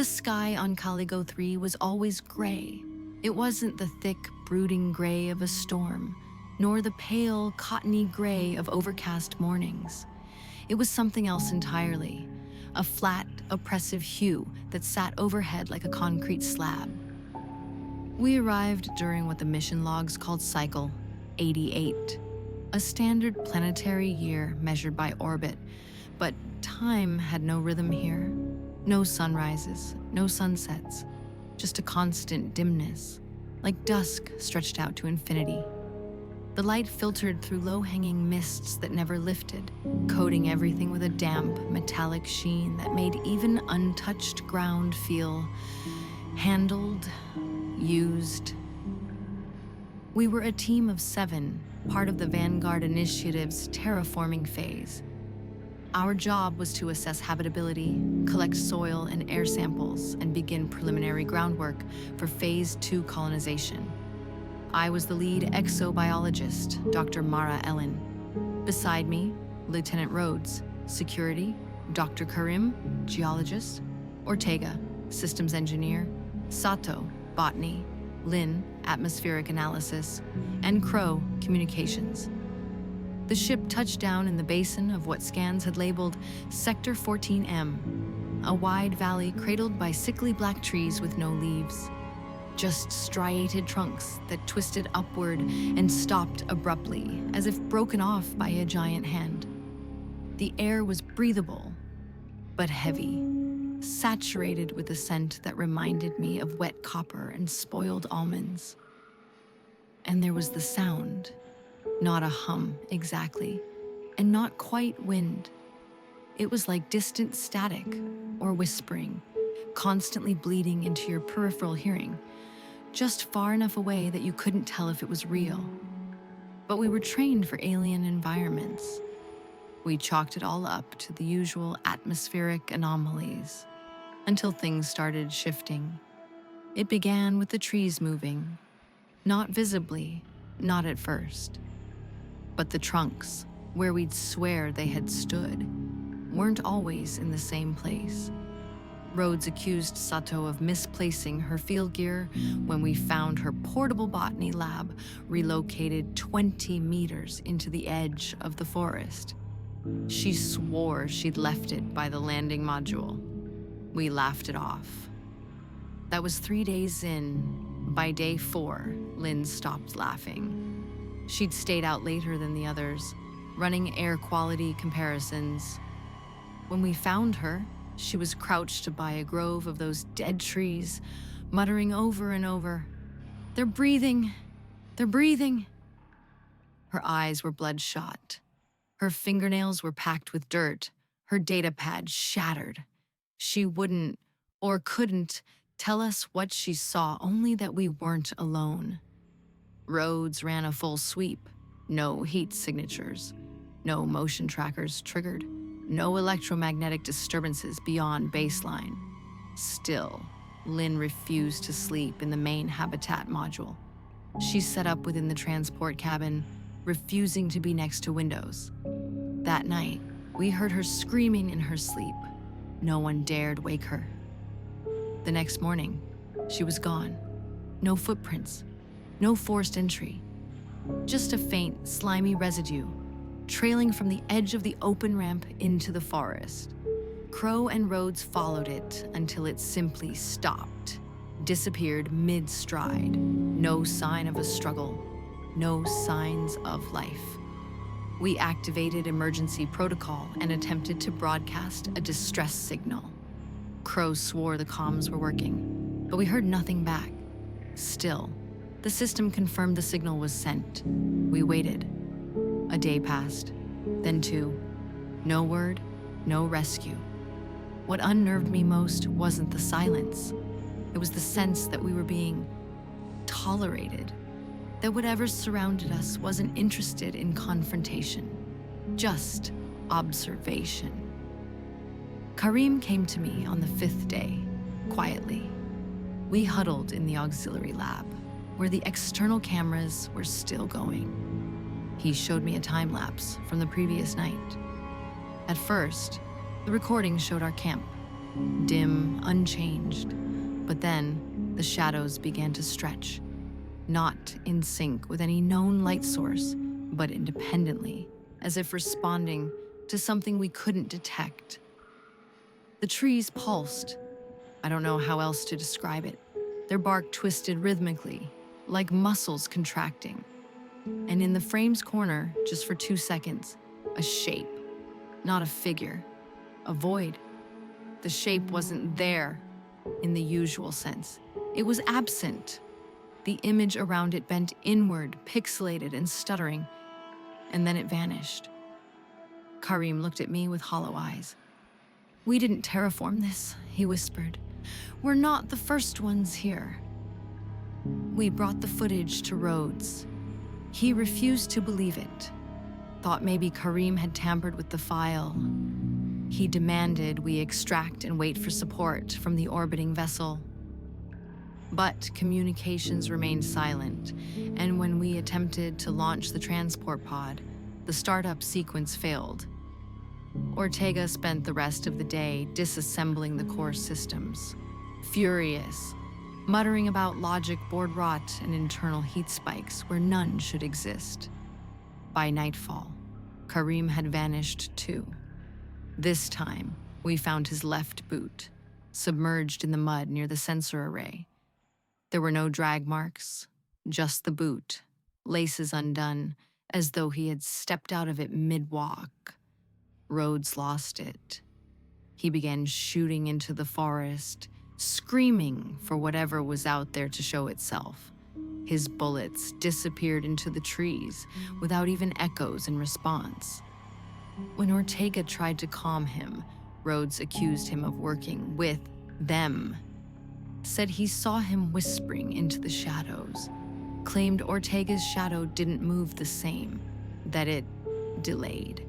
The sky on Caligo 3 was always gray. It wasn't the thick, brooding gray of a storm, nor the pale, cottony gray of overcast mornings. It was something else entirely, a flat, oppressive hue that sat overhead like a concrete slab. We arrived during what the mission logs called Cycle 88, a standard planetary year measured by orbit, but time had no rhythm here. No sunrises, no sunsets, just a constant dimness, like dusk stretched out to infinity. The light filtered through low-hanging mists that never lifted, coating everything with a damp, metallic sheen that made even untouched ground feel handled, used. We were a team of 7, part of the Vanguard Initiative's terraforming phase. Our job was to assess habitability, collect soil and air samples, and begin preliminary groundwork for Phase 2 colonization. I was the lead exobiologist, Dr. Mara Ellin. Beside me, Lieutenant Rhodes, security, Dr. Karim, geologist, Ortega, systems engineer, Sato, botany, Lin, atmospheric analysis, and Crow, communications. The ship touched down in the basin of what scans had labeled Sector 14M, a wide valley cradled by sickly black trees with no leaves. Just striated trunks that twisted upward and stopped abruptly, as if broken off by a giant hand. The air was breathable, but heavy, saturated with a scent that reminded me of wet copper and spoiled almonds. And there was the sound. Not a hum, exactly, and not quite wind. It was like distant static or whispering, constantly bleeding into your peripheral hearing, just far enough away that you couldn't tell if it was real. But we were trained for alien environments. We chalked it all up to the usual atmospheric anomalies, until things started shifting. It began with the trees moving, not visibly, not at first. But the trunks, where we'd swear they had stood, weren't always in the same place. Rhodes accused Sato of misplacing her field gear when we found her portable botany lab relocated 20 meters into the edge of the forest. She swore she'd left it by the landing module. We laughed it off. That was 3 days in. By day 4, Lynn stopped laughing. She'd stayed out later than the others, running air quality comparisons. When we found her, she was crouched by a grove of those dead trees, muttering over and over, "They're breathing! They're breathing!" Her eyes were bloodshot. Her fingernails were packed with dirt, her data pad shattered. She wouldn't, or couldn't, tell us what she saw, only that we weren't alone. Rhodes ran a full sweep. No heat signatures. No motion trackers triggered. No electromagnetic disturbances beyond baseline. Still, Lynn refused to sleep in the main habitat module. She set up within the transport cabin, refusing to be next to windows. That night, we heard her screaming in her sleep. No one dared wake her. The next morning, she was gone. No footprints. No forced entry, just a faint, slimy residue, trailing from the edge of the open ramp into the forest. Crow and Rhodes followed it until it simply stopped, disappeared mid-stride. No sign of a struggle, no signs of life. We activated emergency protocol and attempted to broadcast a distress signal. Crow swore the comms were working, but we heard nothing back. Still, the system confirmed the signal was sent. We waited. A day passed, then 2. No word, no rescue. What unnerved me most wasn't the silence. It was the sense that we were being tolerated, that whatever surrounded us wasn't interested in confrontation, just observation. Karim came to me on the 5th day, quietly. We huddled in the auxiliary lab, where the external cameras were still going. He showed me a time-lapse from the previous night. At first, the recording showed our camp, dim, unchanged. But then the shadows began to stretch, not in sync with any known light source, but independently, as if responding to something we couldn't detect. The trees pulsed. I don't know how else to describe it. Their bark twisted rhythmically, like muscles contracting. And in the frame's corner, just for 2 seconds, a shape, not a figure, a void. The shape wasn't there in the usual sense. It was absent. The image around it bent inward, pixelated and stuttering, and then it vanished. Karim looked at me with hollow eyes. "We didn't terraform this," he whispered. "We're not the first ones here." We brought the footage to Rhodes. He refused to believe it, thought maybe Karim had tampered with the file. He demanded we extract and wait for support from the orbiting vessel. But communications remained silent, and when we attempted to launch the transport pod, the startup sequence failed. Ortega spent the rest of the day disassembling the core systems, furious, muttering about logic board rot and internal heat spikes where none should exist. By nightfall, Karim had vanished too. This time, we found his left boot, submerged in the mud near the sensor array. There were no drag marks, just the boot, laces undone, as though he had stepped out of it mid-walk. Rhodes lost it. He began shooting into the forest, screaming for whatever was out there to show itself. His bullets disappeared into the trees without even echoes in response. When Ortega tried to calm him, Rhodes accused him of working with them, said he saw him whispering into the shadows, claimed Ortega's shadow didn't move the same, that it delayed.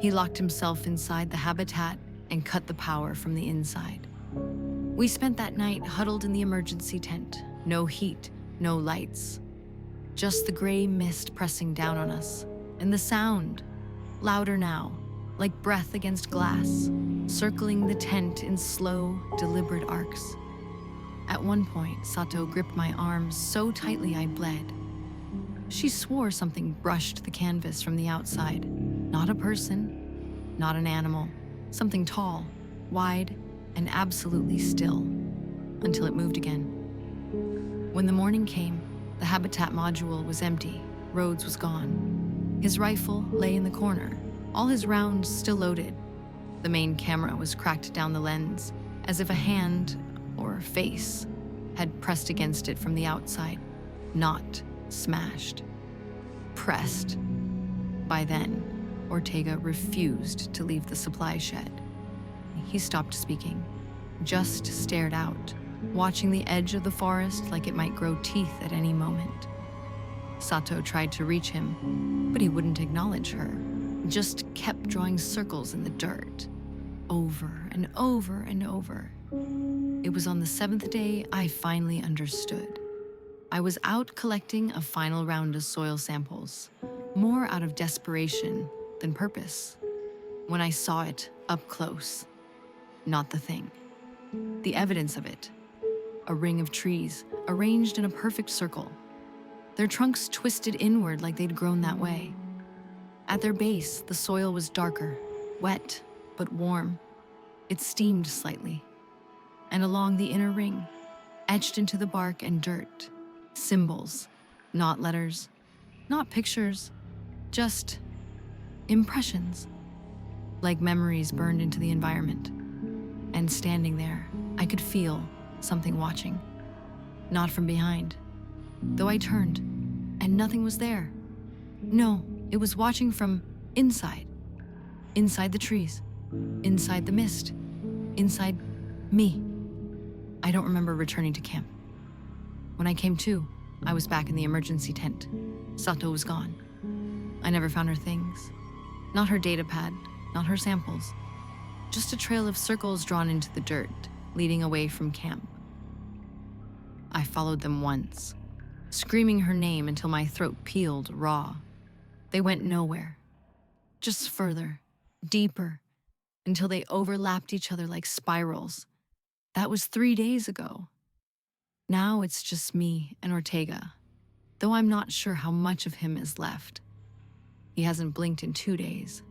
He locked himself inside the habitat and cut the power from the inside. We spent that night huddled in the emergency tent. No heat, no lights. Just the gray mist pressing down on us. And the sound, louder now, like breath against glass, circling the tent in slow, deliberate arcs. At one point, Sato gripped my arm so tightly I bled. She swore something brushed the canvas from the outside. Not a person, not an animal, something tall, wide, and absolutely still, until it moved again. When the morning came, the habitat module was empty. Rhodes was gone. His rifle lay in the corner, all his rounds still loaded. The main camera was cracked down the lens, as if a hand, or face, had pressed against it from the outside, not smashed. Pressed. By then, Ortega refused to leave the supply shed. He stopped speaking, just stared out, watching the edge of the forest like it might grow teeth at any moment. Sato tried to reach him, but he wouldn't acknowledge her, just kept drawing circles in the dirt, over and over and over. It was on the 7th day I finally understood. I was out collecting a final round of soil samples, more out of desperation than purpose, when I saw it up close. Not the thing. The evidence of it. A ring of trees, arranged in a perfect circle. Their trunks twisted inward like they'd grown that way. At their base, the soil was darker, wet, but warm. It steamed slightly. And along the inner ring, etched into the bark and dirt, symbols, not letters, not pictures, just impressions, like memories burned into the environment. And standing there, I could feel something watching. Not from behind, though I turned, and nothing was there. No, it was watching from inside. Inside the trees, inside the mist, inside me. I don't remember returning to camp. When I came to, I was back in the emergency tent. Sato was gone. I never found her things. Not her data pad, not her samples. Just a trail of circles drawn into the dirt, leading away from camp. I followed them once, screaming her name until my throat peeled raw. They went nowhere. Just further, deeper, until they overlapped each other like spirals. That was 3 days ago. Now it's just me and Ortega, though I'm not sure how much of him is left. He hasn't blinked in 2 days.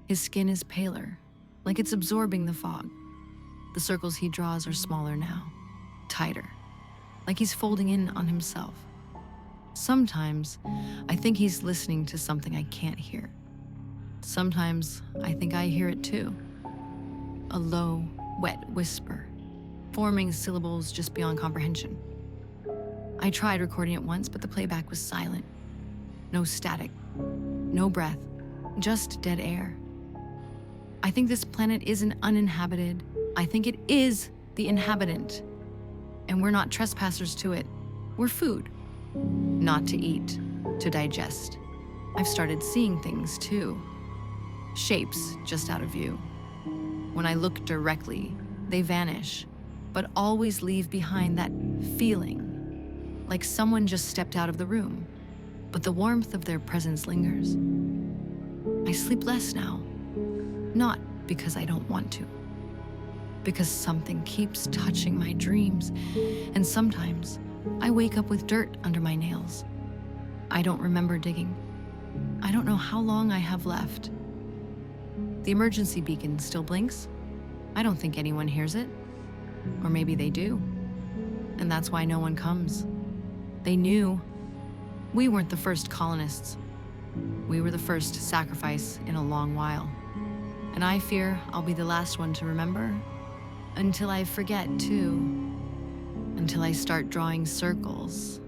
His skin is paler, like it's absorbing the fog. The circles he draws are smaller now, tighter, like he's folding in on himself. Sometimes, I think he's listening to something I can't hear. Sometimes, I think I hear it too. A low, wet whisper, forming syllables just beyond comprehension. I tried recording it once, but the playback was silent. No static, no breath, just dead air. I think this planet isn't uninhabited. I think it is the inhabitant. And we're not trespassers to it. We're food. Not to eat, to digest. I've started seeing things too. Shapes just out of view. When I look directly, they vanish, but always leave behind that feeling, like someone just stepped out of the room, but the warmth of their presence lingers. I sleep less now, not because I don't want to, because something keeps touching my dreams, and sometimes I wake up with dirt under my nails. I don't remember digging. I don't know how long I have left. The emergency beacon still blinks. I don't think anyone hears it. Or maybe they do. And that's why no one comes. They knew. We weren't the first colonists. We were the first sacrifice in a long while. And I fear I'll be the last one to remember. Until I forget, too. Until I start drawing circles